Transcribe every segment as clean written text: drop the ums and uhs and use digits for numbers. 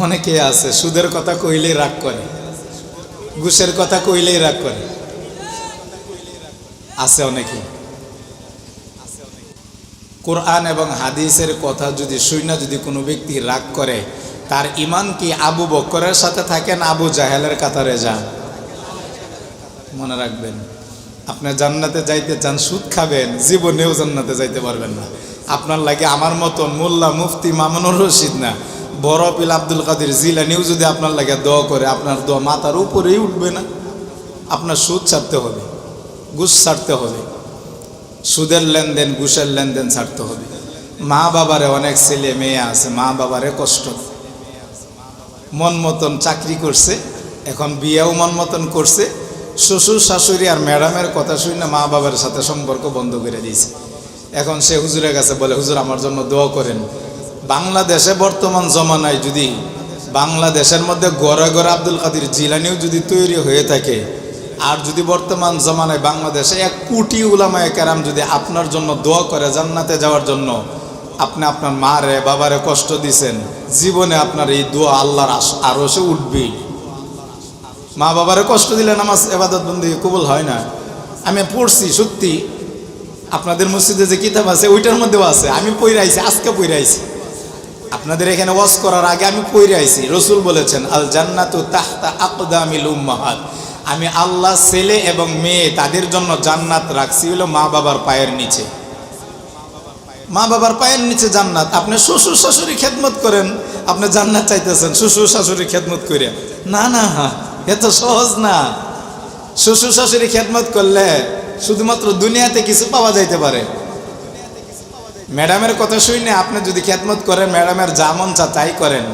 অনেকে আছে সুদের কথা কইলেই রাগ করে, ঘুষের কথা কইলেই রাগ করে, আছে অনেকে। কোরআন এবং হাদিসের কথা যদি শুনে যদি কোনো ব্যক্তি রাগ করে, তার ঈমান কি আবু বকরের সাথে থাকে না আবু জাহেলের কাতারে যান? মনে রাখবেন, আপনি জান্নাতে যাইতে চান, সুদ খাবেন, জীবনেও জান্নাতে যাইতে পারবেন না। আপনার লাগে আমার মতন মোল্লা মুফতি মামুনুর রশিদ না, বড় পীর আব্দুল কাদের জিলানিও যদি আপনার লাগে দোয়া করে, আপনার দোয়া মাথার উপরেই উঠবে না। আপনার সুদ ছাড়তে হবে, ঘুষ ছাড়তে হবে, সুদের লেনদেন ঘুষের লেনদেন ছাড়তে হবে। মা বাবারে, অনেক ছেলে মেয়ে আছে মা বাবারে কষ্ট, মন মতন চাকরি করছে, এখন বিয়েও মন মতন করছে, শ্বশুর শাশুড়ি আর ম্যাডামের কথা শুনে মা বাবার সাথে সম্পর্ক বন্ধ করে দিয়েছে। এখন সে হুজুরের কাছে বলে, হুজুর আমার জন্য দোয়া করেন। বাংলাদেশে বর্তমান জমানায় যদি বাংলাদেশের মধ্যে গড়ে গড়ে আব্দুল কাদের জিলানিও যদি তৈরি হয়ে থাকে, আর যদি বর্তমান জমানায় বাংলাদেশে 1 কোটি উলামায়ে কেরাম যদি আপনার জন্য দোয়া করে জান্নাতে যাওয়ার জন্য, আপনি আপনার মারে বাবারে কষ্ট দিছেন, জীবনে আপনার এই দোয়া আল্লাহর আরশে উঠবেই। মা বাবারে কষ্ট দিলে নামাজ ইবাদত বন্দেগী কবুল হয় না। আমি পড়ছি সত্যি, আপনাদের মসজিদে যে কিতাব আছে ওইটার মধ্যেও আছে, আমি পড়ে আইছি, আজকে পড়ে আইছি। আপনাদের এখানে ওয়াজ করার আগে আমি পড়ে আইছি। রসুল বলেছেন, আল জান্নাতু তাহতা আকদামিল উম্মাহাত, আমি আল্লাহ ছেলে এবং মেয়ে তাদের জন্য জান্নাত রাখছি হলো মা বাবার পায়ের নিচে। মা বাবার পায়ের নিচে জান্নাত। আপনি শ্বশুর শাশুড়ি খেদমত করেন, আপনি জান্নাত চাইতেছেন শ্বশুর শাশুড়ি খেদমত করে? না না, এত সহজ না। শ্বশুর শাশুড়ি খেদমত করলে শুধুমাত্র দুনিয়াতে কিছু পাওয়া যাইতে পারে। ম্যাডামের কথা শুনে আপনি যদি খেদমত করেন, ম্যাডামের যা মন চা তাই করেন,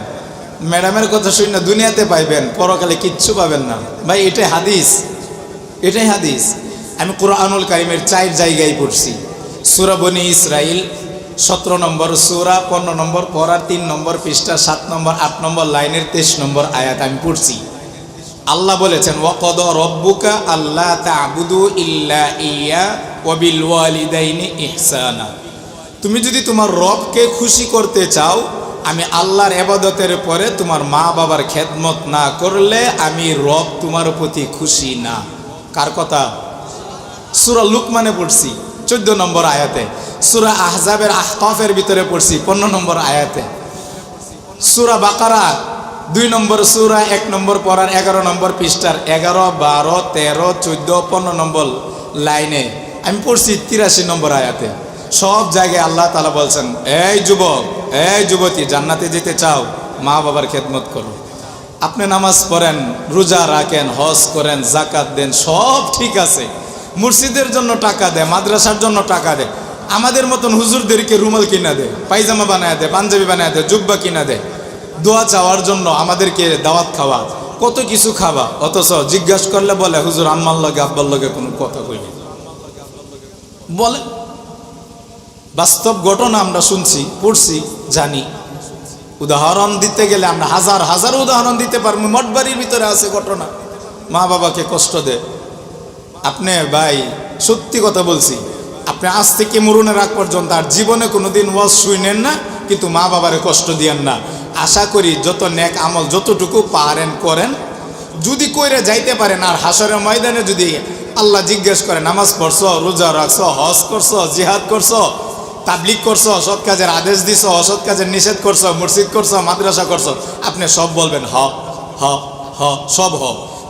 ম্যাডামের কথা শুনে দুনিয়াতে পাইবেন, পরকালে কিচ্ছু পাবেন না। ভাই এটাই হাদিস, এটাই হাদিস। আমি কোরআনুল কারীমের 4 জায়গায় পড়ছি। সূরা বনী ইসরাইল 17 নম্বর সূরা 15 নম্বর পড়ার 3 নম্বর পৃষ্ঠা 7 নম্বর 8 নম্বর লাইনের 23 নম্বর আয়াত আমি পড়ছি। আল্লাহ বলেছেন, ওয়াকাদা রব্বুকা আল্লা তা'বুদু ইল্লা ইয়্যা ওয়া বিল ওয়ালিদাইনি ইহসানা। তুমি যদি তোমার রবকে খুশি করতে চাও, আমি আল্লাহর ইবাদতের পরে তোমার মা বাবার খেদমত না করলে আমি রব তোমার প্রতি খুশি না। কার কথা? সূরা লুকমানে পড়ছি 14 নম্বর আয়াতে, সূরা আহজাবের আহকাফের ভিতরে পড়ছি 15 নম্বর আয়াতে, সূরা বাকারা 2 নম্বর সূরা 1 নম্বর পড়ার 11 নম্বর পৃষ্ঠার 11, 12, 13, 14, 15 নম্বর লাইনে আমি পড়ছি 83 নম্বর আয়াতে। সব জায়গায় আল্লাহ তাআলা বলছেন, এই যুবক, এই যুবতী, জান্নাতে যেতে চাও, মা বাবার খেদমত করো। আপনি নামাজ পড়েন, রোজা রাখেন, হজ করেন, যাকাত দেন, সব ঠিক আছে। মসজিদের জন্য টাকা দেয়, মাদ্রাসার জন্য টাকা দেয়। আমাদের মতন হুজুরদেরকে রুমাল কিনা দেয়, পায়জামা বানায় দেয়, পাঞ্জাবি বানায় দেয়, জুব্বা কিনা দেয়, দোয়া চাওয়ার জন্য আমাদেরকে দাওয়াত খাওয়া, কত কিছু খাওয়া। অথচ জিজ্ঞাসা করলে বলে, হুজুর আম্মার লগে আব্বার লগে কোনো কথা কইনি বলে। বাস্তব ঘটনা আমরা শুনছি, পড়ছি, জানি। উদাহরণ দিতে গেলে আমরা হাজার হাজার উদাহরণ দিতে পারবো। মঠবাড়ির ভিতরে আছে ঘটনা, মা বাবাকে কষ্ট দেয়। আপনি ভাই সত্যি কথা বলছি, আপনি আজ থেকে মরণের আগ পর্যন্ত আর জীবনে কোনোদিন ওয়াজ শুনেন না, কিন্তু মা বাবারে কষ্ট দিয়েন না। আশা করি যত নেক আমল যতটুকু পারেন করেন, যদি কইরে যাইতে পারেন। আর হাসরের ময়দানে যদি আল্লাহ জিজ্ঞেস করে, নামাজ পড়ছো, রোজা রাখছো, হজ করছো, জিহাদ করছো, তাবলিগ করছো, সৎ কাজের আদেশ দিছো, অসৎ কাজের নিষেধ করছো, মসজিদ করছো, মাদ্রাসা করছো, আপনি সব বলবেন হ হ হ, সব হ।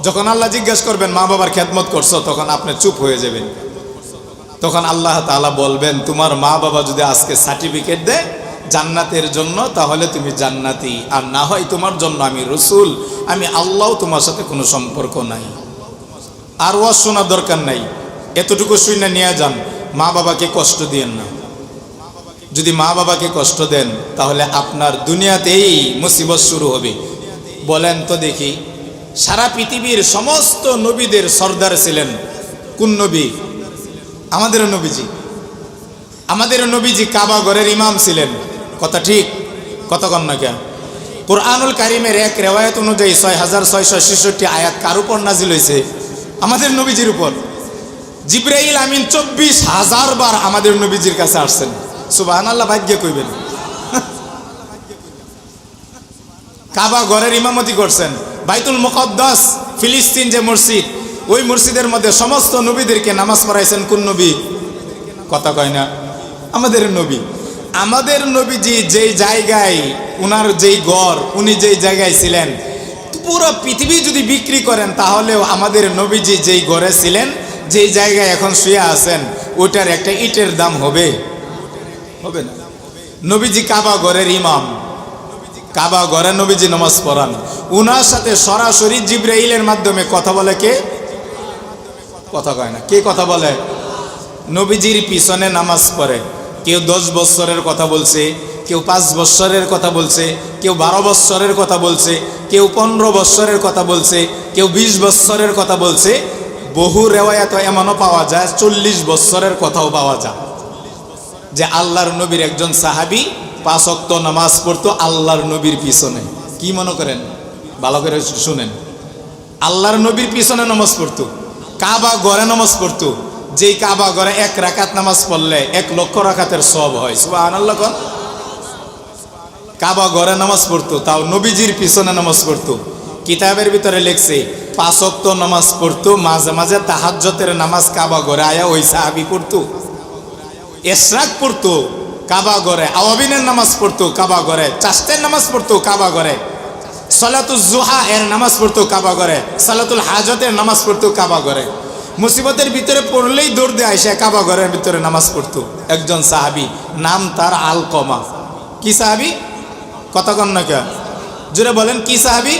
যখন আল্লাহ জিজ্ঞেস করবেন মা বাবার খেদমত করছো, তখন আপনি চুপ হয়ে যাবেন। তখন আল্লাহ তাআলা বলবেন, তোমার মা বাবা যদি আজকে সার্টিফিকেট দেয় জান্নাতের জন্য, তাহলে তুমি জান্নাতি, আর না হয় তোমার জন্য আমি রসুল, আমি আল্লাহ, তোমার সাথে কোনো সম্পর্ক নাই। আর ওয়াজ শোনার দরকার নাই, এতটুকু শুনে নিয়ে যান, মা বাবাকে কষ্ট দিয়েন না। যদি মা বাবাকে কষ্ট দেন, তাহলে আপনার দুনিয়াতেই মুসিবত শুরু হবে। বলেন তো দেখি, সারা পৃথিবীর সমস্ত নবীদের সর্দার ছিলেন কোন নবী? আমাদের নবীজি। আমাদের নবীজি কাবা ঘরের ইমাম ছিলেন, কথা ঠিক? কত কন্যা কেন? কোরআনুল কারীমের এক রেওয়ায়াত অনুযায়ী 6666 আয়াত কার উপর নাজিল হয়েছে? আমাদের নবীজির উপর। জিবরাইল আমিন 24,000 বার আমাদের নবীজির কাছে আসছেন। সুবহানাল্লাহ, ভাগ্যে কইবেন। কাবা ঘরের ইমামতি করছেন। বাইতুল মুকদ্দাস ফিলিস্তিন যে মসজিদ, ওই মসজিদের মধ্যে সমস্ত নবীদেরকে নামাজ পড়াইছেন কোন নবী? কথা কয় না, আমাদের নবী। আমাদের নবীজি যেই জায়গায়, উনার যেই ঘর, উনি যেই জায়গায় ছিলেন, পুরো পৃথিবী যদি বিক্রি করেন তাহলেও আমাদের নবীজি যেই ঘরে ছিলেন, যেই জায়গায় এখন শুয়ে আছেন, ওটার একটা ইটের দাম হবে? হবে না। নবীজি কাবা ঘরের ইমাম, কাবা ঘরে নবীজি নামাজ পড়ান। উনার সাথে সরাসরি জিবরাইলের মাধ্যমে কথা বলে কে? কথা কয় না, কে কথা বলে? নবীজির পিছনে নামাজ পড়ে। কেউ 10 বছরের কথা বলছে, কেউ 5 বছরের কথা বলছে, কেউ 12 বছরের কথা বলছে, কেউ 15 বছরের কথা বলছে, কেউ 20 বছরের কথা বলছে। বহু রেওয়ায়াত এমনও পাওয়া যায় 40 বছরের কথাও পাওয়া যায়, যে আল্লাহর নবীর একজন সাহাবী 5 ওয়াক্ত নামাজ পড়তো আল্লাহর নবীর পিছনে। কি মনে করেন? ভালো করে শুনেন, আল্লাহর নবীর পিছনে নামাজ পড়তো, কাবা ঘরে নামাজ পড়তো। যেই কাবা ঘরে 1 রাকাত নামাজ পড়লে 1 লক্ষ রাকাতের সওয়াব হয়। সুবহানাল্লাহ। কোন কাবা ঘরে নামাজ পড়তো, তাও নবীজির পিছনে নামাজ পড়তো। কিতাবের ভিতরে লেখছে 5 ওয়াক্ত নামাজ পড়তো, মাঝে মাঝে তাহাজ্জুদের নামাজ কাবা ঘরে আয়া ওই সাহাবী পড়তো। ইশরাক পড়তো কাবা ঘরে, আওয়াবিনের নামাজ পড়তো কাবা ঘরে, চাশতের নামাজ পড়তো কাবা ঘরে, সালাতুজ জুহা এর নামাজ পড়তো কাবা ঘরে, সালাতুল হাজতের নামাজ পড়তো কাবা ঘরে। মুসিবতের ভিতরে পড়লেই দৌড় দিয়ে আইসা কাবা ঘরের ভিতরে নামাজ পড়তো একজন সাহাবী, নাম তার আলকমা। কি সাহাবী? কথা কন না কে? জোরে বলেন, কি সাহাবী?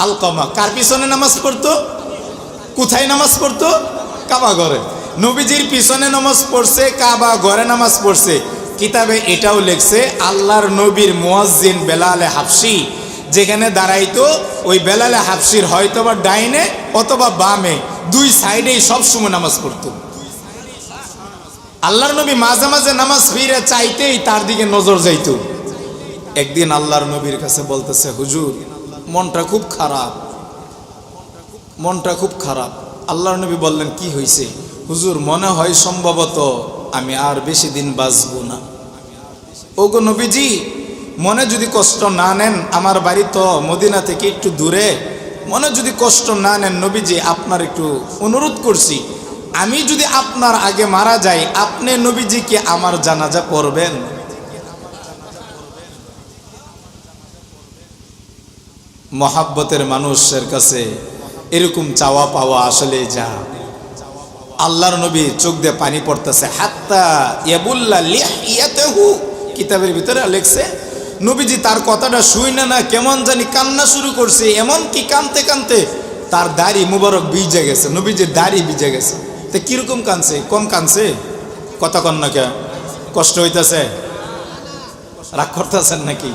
আলকমা। কার পিছনে নামাজ পড়তো? কোথায় নামাজ পড়তো? কাবা ঘরে। নবীজির পিছনে নামাজ পড়ছে, কাবা ঘরে নামাজ পড়ছে। কিতাবে এটাও লেখছে আল্লাহর নবীর মুয়াজ্জিন বেলালে হাবশি যেখানে দাঁড়াইতো, ওই বেলালে হাবশির হয়তোবা ডাইনে অথবা বামে, 2 সাইডেই সবসময় নামাজ পড়তো। আল্লাহর নবী মাঝে মাঝে নামাজ ফিরে চাইতেই তার দিকে নজর যাইতো। একদিন আল্লাহর নবীর কাছে বলতেছে, হুজুর মনটা খুব খারাপ, মনটা খুব খারাপ। আল্লাহর নবী বললেন, কি হয়েছে? হুজুর মনে হয় সম্ভবত আমি আর বেশি দিন বাঁচবো না। ওগো নবীজি, মনে যদি কষ্ট না নেন, আমার বাড়ি তো মদিনা থেকে একটু দূরে, মনে যদি কষ্ট না নেন নবীজি, আপনার একটু অনুরোধ করছি, আমি যদি আপনার আগে মারা যাই, আপনি নবীজিকে আমার জানাজা পড়বেন? মহাব্বতের মানুষের কাছে এরকম চাওয়া পাওয়া আসলে যা। আল্লাহর নবী চোখ দিয়ে পানি পড়তেছে, হাত্তা ইয়াবুল্লা লিহিয়াতাহু। কিতাবের ভিতরে লেখছে নবীজি তার কথাটা শুইনা না কেমন জানি কান্না শুরু করছে, এমন কি কানতে কানতে তার দাড়ি মুবারক ভিজে গেছে, নবীজির দাড়ি ভিজে গেছে। তো কিরকম কানছে? কম কানছে? কথা কন না কে? কষ্ট হইতেছে? রাগ করতেছেন নাকি?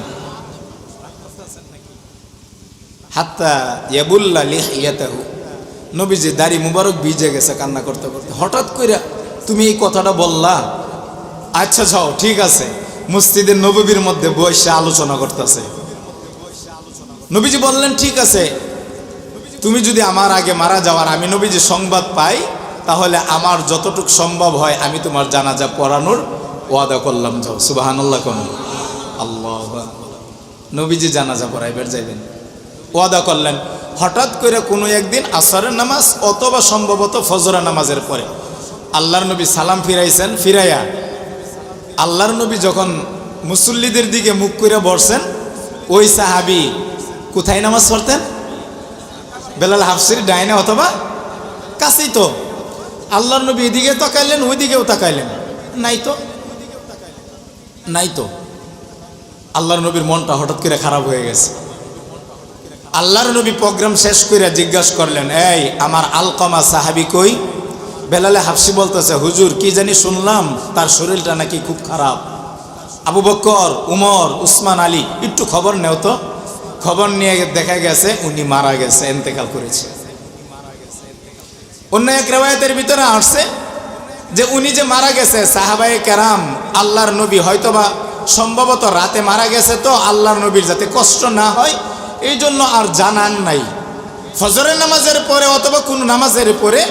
হাত্তা ইয়াবুল্লা লিহিয়াতাহু, নবীজি দাড়ি মুবারক ভিজে গেছে কান্না করতে করতে। হঠাৎ করে তুমি এই কথাটা বললা? আচ্ছা যাও, ঠিক আছে। মসজিদের নববীর মধ্যে বসে আলোচনা করতেছে। নবীজি বললেন, ঠিক আছে, তুমি যদি আমার আগে মারা যাওয়ার আমি নবীজি সংবাদ পাই, তাহলে আমার যতটুকু সম্ভব হয় আমি তোমার জানাজা পড়ানোর ওয়াদা করলাম। যাও। সুবহানাল্লাহ। কোন আল্লাহ। নবীজি জানাজা পড়াইবার যাইবেন, ওয়াদা করলেন। হঠাৎ করে কোনো একদিন আসরের নামাজ অথবা সম্ভবত ফজরের নামাজের পরে আল্লাহর নবী সালাম ফিরাইছেন। ফিরাইয়া আল্লাহর নবী যখন মুসল্লিদের দিকে মুখ করে বসছেন, ওই সাহাবী কোথায় নামাজ পড়তেন? বেলাল হাবশির ডাইনে অথবা কাছেই তো। আল্লাহর নবী এদিকে তাকাইলেন, ওই দিকেও তাকাইলেন, নাই তো, নাই তো। আল্লাহর নবীর মনটা হঠাৎ করে খারাপ হয়ে গেছে। আল্লাহর নবী প্রোগ্রাম শেষ করে জিজ্ঞাসা করলেন, এই আমার আলকমা সাহাবী কই? বেলালে হাবশি বলতেছে, হুজুর কি জানি শুনলাম তার শরীরটা নাকি খুব খারাপ। আবু বকর, উমর, উসমান, আলী, একটু খবর নেও তো। খবর নিয়ে দেখা গেছে উনি মারা গেছে, ইন্তেকাল করেছে। অন্য এক রিওয়ায়াতের ভিতরে আসছে যে উনি যে মারা গেছে, সাহাবায়ে কেরাম আল্লাহর নবী হয়তোবা সম্ভবত রাতে মারা গেছে, তো আল্লাহর নবীর যাতে কষ্ট না হয় এই জন্য আর জানান নাই। ফজরের নামাজের পরে অথবা কোন নামাজের পরে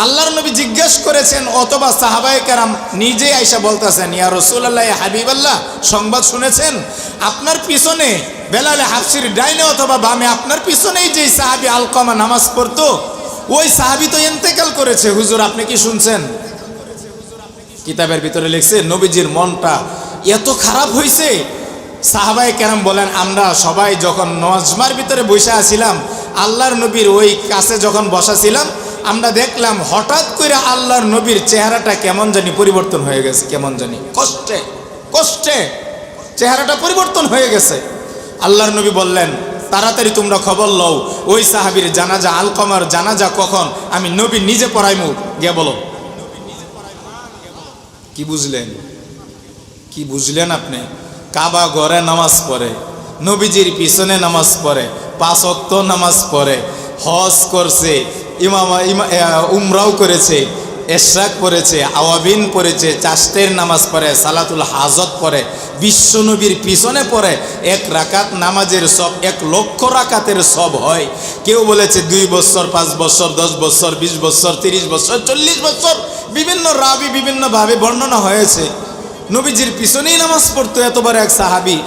আল্লাহর নবী জিজ্ঞেস করেছেন, অথবা সাহাবায়ে কেরাম নিজে আইসা বলতেছেন, ইয়া রাসূলুল্লাহ, ইয়া হাবিবাল্লাহ, সংবাদ শুনেছেন আপনার পিছনে বেলালে হাফসির ডাইনে অথবা বামে আপনার পিছনেই যে সাহাবী আলকামা নামাজ পড়তো, ওই সাহাবী তো ইন্তেকাল করেছে। হুজুর আপনি কি শুনছেন? কিতাবের ভিতরে লিখছে নবীজির মনটা এত খারাপ হয়েছে, সাহাবায়ে কেরাম বলেন আমরা সবাই যখন নজমার ভিতরে বসে আছিলাম, আল্লাহর নবীর ওই কাছে যখন বসা ছিলাম, আমরা দেখলাম হঠাৎ করে আল্লাহর নবীর চেহারাটা কেমন জানি পরিবর্তন হয়ে গেছে, কেমন জানি কষ্টে কষ্টে চেহারাটা পরিবর্তন হয়ে গেছে। আল্লাহর নবী বললেন তাড়াতাড়ি তোমরা খবর লও, ওই সাহাবীর জানাজা, আলকামার জানাজা কখন, আমি নবী নিজে পড়াইমু, গিয়ে বলো। কি বুঝলেন? কি বুঝলেন আপনি? কাবা ঘরে নামাজ পড়ে, নবীজির পিছনে নামাজ পড়ে, 5 ওয়াক্ত নামাজ পড়ে, হজ করছে, উমরাও করেছে, এশরাক পড়েছে, আওয়াবিন পড়েছে, চাষ্টের নামাজ পড়ে, সালাতুল হাজত পড়ে, বিশ্ব নবীর পিছনে পড়ে। 1 রাকাত নামাজের সব 1 লক্ষ রাকাতের সব হয়। কেউ বলেছে 2 বছর, 5 বছর, 10 বছর, 20 বছর, 30 বছর, 40 বছর, বিভিন্ন রাবি বিভিন্নভাবে বর্ণনা হয়েছে। নবীজির পিছনেই নামাজ পড়তো এত বড় এক সাহাবী।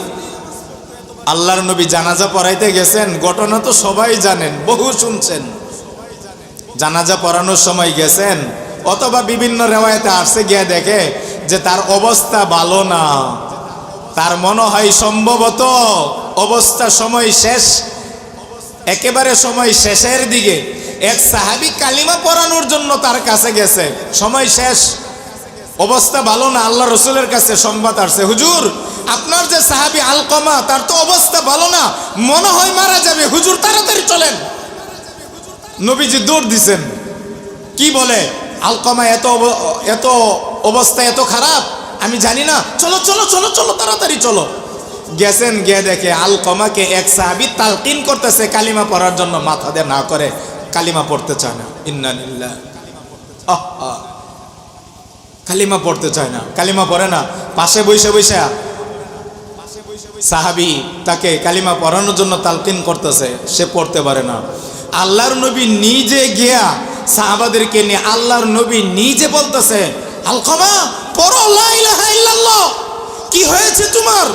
আল্লাহর নবী জানাজা পড়াইতে গেছেন, ঘটনা তো সবাই জানেন, বহু শুনছেন। জানাজা পড়ানোর সময় গেছেন, অথবা বিভিন্ন রেওয়ায়েতে আসছে, গিয়ে দেখে যে তার অবস্থা ভালো না, তার মনে হয় সম্ভবত অবস্থা সময় শেষ, একেবারে সময় শেষের দিকে। এক সাহাবী কালিমা পড়ানোর জন্য তার কাছে গেছে, সময় শেষ, অবস্থা ভালো না। আল্লাহ রসুলের কাছে সংবাদ আসছে, হুজুর আপনার যে সাহাবী আলকামা, তার তো অবস্থা ভালো না, মনে হয় মারা যাবে, হুজুর তাড়াতাড়ি চলেন। নবীজি দৌড় দিছেন। কি বলে? আলকামা এত অবস্থা এত খারাপ, আমি জানি না, চলো চলো চলো চলো তাড়াতাড়ি চলো। গেছেন, গিয়ে দেখে আলকামাকে এক সাহাবী তালকিন করতেছে কালিমা পড়ার জন্য, মাথা দিয়ে না করে, কালিমা পড়তে চায় না। ইন্না লিল্লাহ, কালিমা পড়তে চায় না, কালিমা পড়ে না। পাশে বসে বসে সাহাবী তাকে কালিমা পড়ানোর জন্য তালকিন করতেছে, সে পড়তে পারে না। আল্লাহর নবী নিজে গিয়া সাহাবাদেরকে নিয়ে আল্লাহর নবী নিজে বলতেছে, আলকামা পড়ো লা ইলাহা ইল্লাল্লাহ। কি হয়েছে তোমার?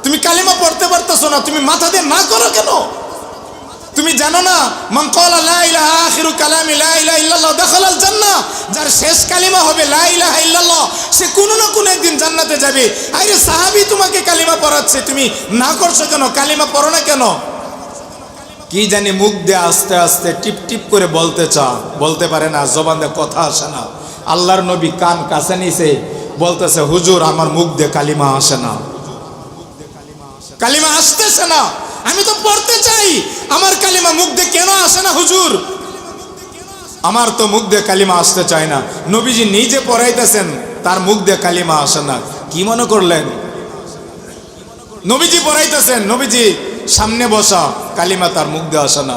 তুমি কালিমা পড়তে পারতেছো না, তুমি মাথা দিয়ে না করো কেন? তুমি জানো না মান ক্বালা লা ইলাহা আখিরু কালামি লা ইলাহা ইল্লাল্লাহ দাখালাল জান্নাহ, যার শেষ কালিমা হবে লা ইলাহা ইল্লাল্লাহ, সে কোনো না কোনো একদিন জান্নাতে যাবে। আরে সাহাবী তোমাকে কালিমা পড়াচ্ছে, তুমি না করছো কেন? কালিমা পড়ো না কেন? কি জানি মুখ দিয়ে আস্তে আস্তে টিপ টিপ করে বলতে পারে না, জবান দিয়ে কথা আসে না। আল্লাহর নবী কান কাছে নিছে, বলতেছে হুজুর আমার মুখ দিয়ে কালিমা আসে না, কালিমা আসতেছে না, আমি তো পড়তে চাই, আমার কালিমা মুখ দিয়ে কেন আসে না হুজুর? আমার তো মুখ দিয়ে কালিমা আসতে চায় না। নবীজি নিজে পড়াইতেছেন, তার মুখ দিয়ে কালিমা আসে না। কি মনে করলেন? নবীজি পড়াইতেছেন, নবীজি সামনে বসা, কালিমা তার মুখ দিয়ে আসে না।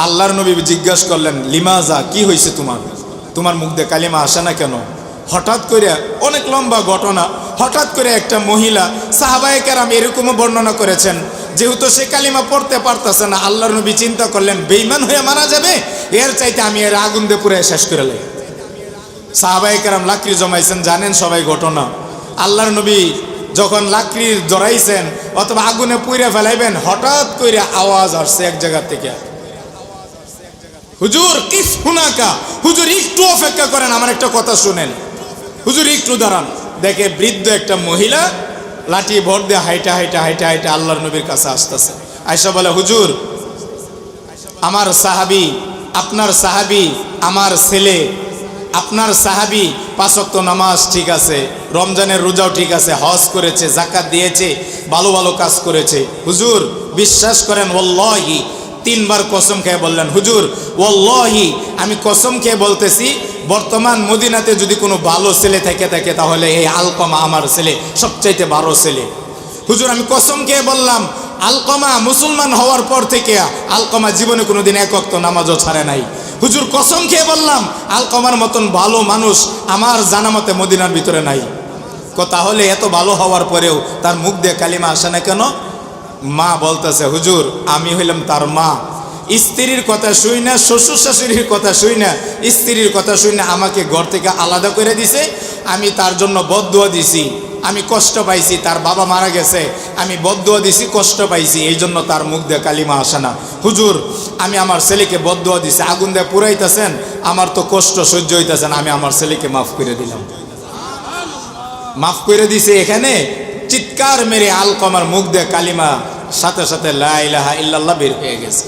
আল্লাহর নবী জিজ্ঞাসা করলেন, লিমাজা, কি হয়েছে তোমার মুখ দিয়ে কালিমা আসে না কেন? হঠাৎ করে, অনেক লম্বা ঘটনা, হঠাৎ করে একটা মহিলা, সাহাবায়ে কেরাম এরকমও বর্ণনা করেছেন, যেহেতু সে কালিমা পড়তে পারতেছে না, আল্লাহর নবী চিন্তা করলেন বেঈমান হয়ে মারা যাবে, এর চাইতে আমি এর আগুন দিয়ে পুড়ে শেষ করে লাই। সাহাবায়ে কেরাম লাকড়ি জমাইছেন, জানেন সবাই ঘটনা। আল্লাহর নবী যখন লাকড়ি জড়াইছেন অথবা আগুনে পুড়ে ফেলাইবেন, হঠাৎ করে আওয়াজ আসছে এক জায়গা থেকে, হুজুর কিস হুনাকা, হুজুর একটু অপেক্ষা করেন, আমার একটা কথা শুনেন, হুজুর একটু দাঁড়ান। দেখে বৃদ্ধ একটা মহিলা লাঠি ভর দিয়ে হাইটা হাইটা হাইটা হাইটা আল্লাহর নবীর কাছে আসতেছে। আয়েশা বলে, হুজুর আমার সাহাবী, আপনার সাহাবী আমার ছেলে, আপনার সাহাবী 5 ওয়াক্ত নামাজ ঠিক আছে, রমজানের রোজাও ঠিক আছে, হজ করেছে, যাকাত দিয়েছে, ভালো ভালো কাজ করেছে, হুজুর বিশ্বাস করেন, ওয়াল্লাহি 3 বার কসম খেয়ে বললেন, হুজুর ওয়াল্লাহি আমি কসম খেয়ে বলতেছি, বর্তমান মদিনাতে যদি কোনো ভালো ছেলে থেকে থাকে তাহলে এই আলকামা আমার ছেলে, সবচাইতে ভালো ছেলে। হুজুর আমি কসম খেয়ে বললাম, আলকামা মুসলমান হওয়ার পর থেকে আলকামা জীবনে কোনোদিন 1 ওয়াক্ত নামাজও ছাড়ে নাই। হুজুর কসম খেয়ে বললাম, আলকামার মতন ভালো মানুষ আমার জানা মতে মদিনার ভিতরে নাই। তাহলে এত ভালো হওয়ার পরেও তার মুখ দিয়ে কালিমা আসে না কেন? মা বলতেছে, হুজুর আমি হইলাম তার মা, স্ত্রীর কথা শুই না, শ্বশুর শাশুড়ির কথা শুই না, স্ত্রীর কথা শুই না, আমাকে ঘর থেকে আলাদা করে দিছে, আমি তার জন্য বদদুয়া দিছি, আমি কষ্ট পাইছি, তার বাবা মারা গেছে, আমি বদদুয়া দিছি, কষ্ট পাইছি, এই জন্য তার মুখ দিয়ে কালিমা আসে না। হুজুর আমি আমার ছেলেকে বদদুয়া দিছি, আগুন দিয়ে পুরাইতেছেন, আমার তো কষ্ট সহ্য হইতেছেন, আমি আমার ছেলেকে মাফ করে দিলাম। মাফ করে দিছে, এখানে চিৎকার মেরে আলকমার মুখ দিয়ে কালিমা সাথে সাথে লা ইলাহা ইল্লাল্লাহ বের হয়ে গেছে।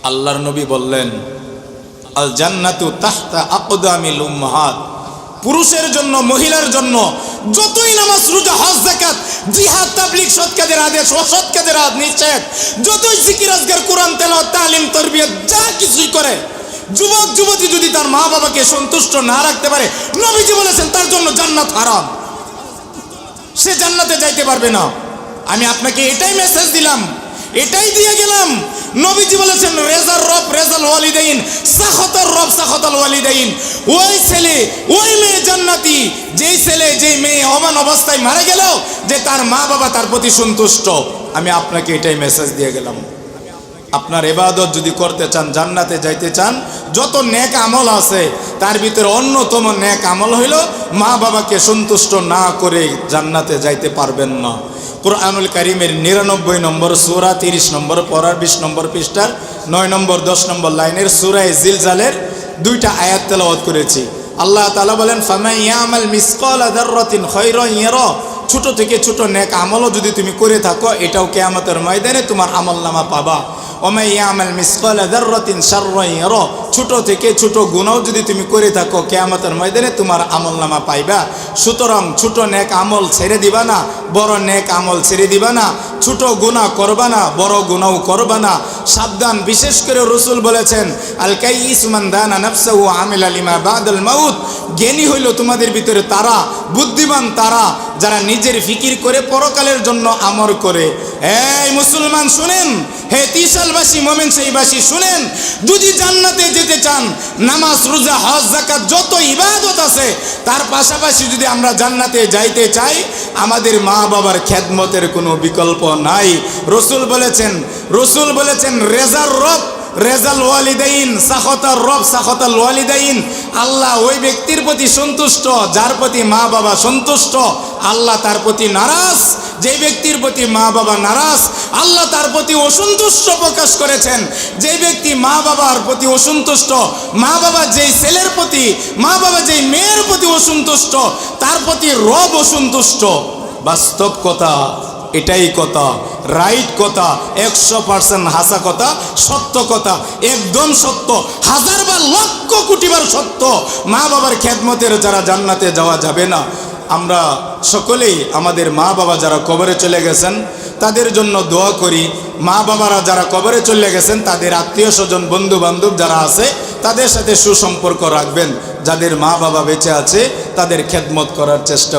আল্লাহর নবী বললেন, আল জান্নাতু তাহতা আকদামিল উম্মাহাত, পুরুষের জন্য মহিলার জন্য যতই নামাজ রোজা হজ যাকাত জিহাদ তাবলীগ সৎ কাজের আদেশ অসৎ কাজের নিষেধ, যতই জিকির আজকার কোরআন তেলাওয়াত তালিম তারবিয়ত যা কিছুই করে, যুবক যুবতী যদি তার মা বাবাকে সন্তুষ্ট না রাখতে পারে, নবীজি বলেছেন তার জন্য জান্নাত হারাম, সে জান্নাতে যাইতে পারবে না। আমি আপনাকে এটাই মেসেজ দিলাম, এটাই দিয়ে গেলাম। নবীজি বলেছেন রেজার রব রেজাল ওয়ালিদাইন, সাখাতার রব সাখাতাল ওয়ালিদাইন। ওই ছেলে ওই মেয়ে জান্নাতি, যেই ছেলে যেই মেয়ে অবান অবস্থায় মারা গেল যে তার মা বাবা তার প্রতি সন্তুষ্ট। আমি আপনাকে এটাই মেসেজ দিয়ে গেলাম। আপনার ইবাদত যদি করতে চান, জান্নাতে যাইতে চান, যত নেক আমল আছে তার ভিতরে অন্যতম নেক আমল হইল মা বাবাকে সন্তুষ্ট না করে জান্নাতে যাইতে পারবেন না। কুরআনুল কারীমের 99 নম্বর সূরা 30 নম্বর পড়ার 20 নম্বর পৃষ্ঠার 9 নম্বর 10 নম্বর লাইনের সূরা জিলজালের 2টা আয়াত তেলাওয়াত করেছি। আল্লাহ তাআলা বলেন, ফামান ইয়ামাল মিসকালা যাররাতিন খায়রান ইয়ারা, ছোট থেকে ছোট নেক আমলও যদি তুমি করে থাকো, এটাও কিয়ামতের ময়দানে তোমার আমলনামা পাবা। ওমা ইয়ামাল মিসকালা যাররাতিন শাররান ইয়ারা, ছোট থেকে ছোট গুনাহ যদি তুমি করে থাকো, কিয়ামতের ময়দানে তোমার আমলনামা পাইবা। সুতরাং ছোট নেক আমল ছেড়ে দিবা না, বড় নেক আমল ছেড়ে দিবা না, ছোট গুনাহ করবা না, বড় গুনাহ করবা না। সাবধান। বিশেষ করে রাসূল বলেছেন, আল কাইয়িস মান দানা নাফসাহু আমিলা লিমা বাদাল মাউত, জ্ঞানী হইল তোমাদের ভিতরে তারা, বুদ্ধিমান তারা যারা নিজের ফিকির করে পরকালের জন্য আমল করে। এই মুসলমান শুনেন, হে তিশালবাসী মোমেন সেইবাসী শুনেন, যদি জান্নাতে যেতে চান, নামাজ রোজা হজ যাকাত যত ইবাদত আছে তার পাশাপাশি যদি আমরা জান্নাতে যাইতে চাই, আমাদের মা বাবার খেদমতের কোনো বিকল্প নাই। রাসূল বলেছেন রেজার রব রেজাল ওয়ালিদাইন, সাখাতার রব সাখাতাল ওয়ালিদাইন। আল্লাহ ওই ব্যক্তির প্রতি সন্তুষ্ট যার প্রতি মা বাবা সন্তুষ্ট, আল্লাহ তার প্রতি নারাজ। যে ব্যক্তির প্রতি মা বাবা নারাজ, আল্লাহ তার প্রতি অসন্তুষ্ট প্রকাশ করেছেন। যে ব্যক্তি মা বাবার প্রতি অসন্তুষ্ট, মা বাবা যেই ছেলের প্রতি, মা বাবা যেই মেয়ের প্রতি অসন্তুষ্ট, তার প্রতি রব অসন্তুষ্ট। বাস্তব কথা, এটাই কথা, রাইট কথা, 100% হাসা কথা, সত্য কথা, একদম সত্য, হাজার বার লক্ষ কোটি বার সত্য। মা বাবার খেদমতের যারা জান্নাতে যাওয়া যাবে না। আমরা সকলেই আমাদের মা বাবা যারা কবরে চলে গেছেন তাদের জন্য দোয়া করি। মা বাবারা যারা কবরে চলে গেছেন তাদের আত্মীয় স্বজন বন্ধু বান্ধব যারা আছে তাদের সাথে সুসম্পর্ক রাখবেন। যাদের মা বাবা বেঁচে আছে তাদের খেদমত করার চেষ্টা